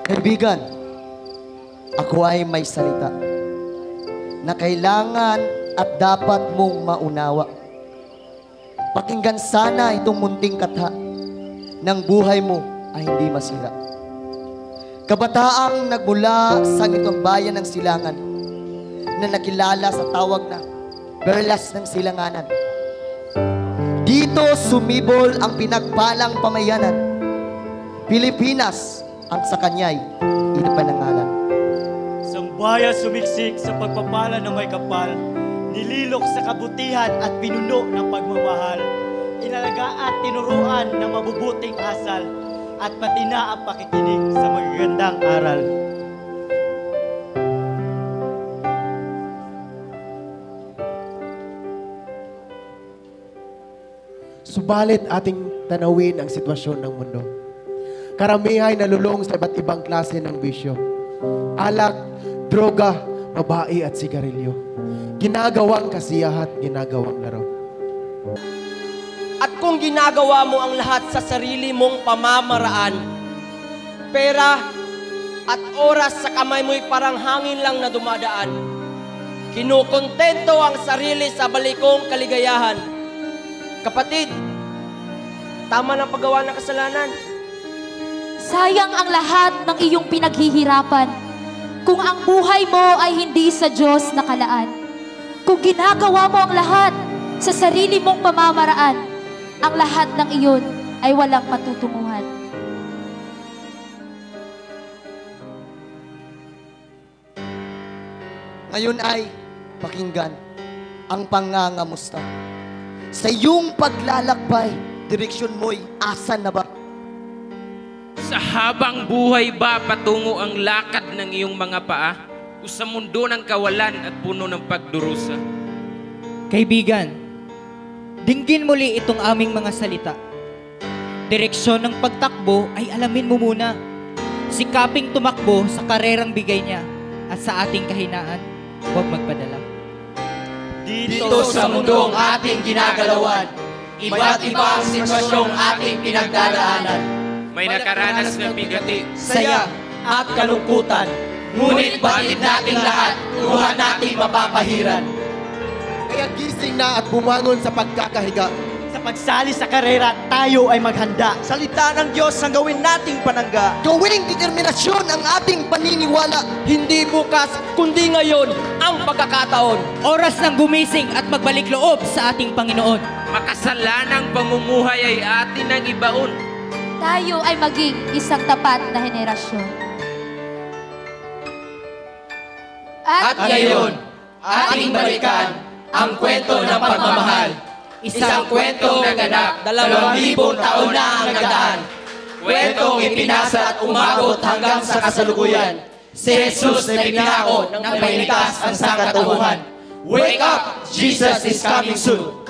Kaibigan, ako ay may salita na kailangan at dapat mong maunawa. Pakinggan sana itong munting katha ng buhay mo ay hindi masira. Kabataang nagmula sa itong bayan ng Silangan na nakilala sa tawag na Perlas ng Silanganan. Dito sumibol ang pinagpalang pamayanan. Pilipinas ang sa kanya'y inipanangalan. Isang bayan sumiksik sa pagpapala ng may kapal, nililok sa kabutihan at pinuno ng pagmamahal, inalaga at tinuruan ng mabubuting asal, at pati na ang pakikinig sa magagandang aral. Subalit ating tanawin ang sitwasyon ng mundo. Karamihan ay nalulong sa iba't ibang klase ng bisyo. Alak, droga, babae at sigarilyo. Ginagawang kasiyahat, ginagawang laro. At kung ginagawa mo ang lahat sa sarili mong pamamaraan, pera at oras sa kamay mo'y parang hangin lang na dumadaan. Kinukontento ang sarili sa balikong kaligayahan. Kapatid, tama ng paggawa ng kasalanan. Sayang ang lahat ng iyong pinaghihirapan kung ang buhay mo ay hindi sa Diyos nakalaan. Kung ginagawa mo ang lahat sa sarili mong pamamaraan, ang lahat ng iyon ay walang patutunguhan. Ngayon ay pakinggan ang pangangamusta. Sa iyong paglalakbay, direksyon mo'y asan na ba? Sa habang buhay ba patungo ang lakad ng iyong mga paa o sa mundo ng kawalan at puno ng pagdurusa? Kaibigan, dinggin muli itong aming mga salita. Direksyon ng pagtakbo ay alamin mo muna. Sikaping tumakbo sa karerang bigay niya at sa ating kahinaan, huwag magpadala. Dito sa mundong ating ginagalawan, iba't iba ang sitwasyong ating pinagdadaanan. May nakaranas ng bigati, Saya at kalungkutan, ngunit batid nating lahat, luha nating mapapahiran. Kaya gising na at bumangon sa pagkakahiga. Sa pagsali sa karera, tayo ay maghanda. Salita ng Diyos ang gawin nating panangga. Gawing determinasyon ang ating paniniwala. Hindi bukas, kundi ngayon ang pagkakataon. Oras ng gumising at magbalik loob sa ating Panginoon. makasalanang pamumuhay ay atin ang ibaon. Tayo ay maging isang tapat na henerasyon. At ngayon, ating balikan ang kwento ng pagmamahal. Isang kwentong naganap 2,000 taon na ang nagdaan. Kwentong ipinasa at umabot hanggang sa kasalukuyan. Si Jesus na pinako ng pailigtas ang sangkatauhan. Wake up! Jesus is coming soon!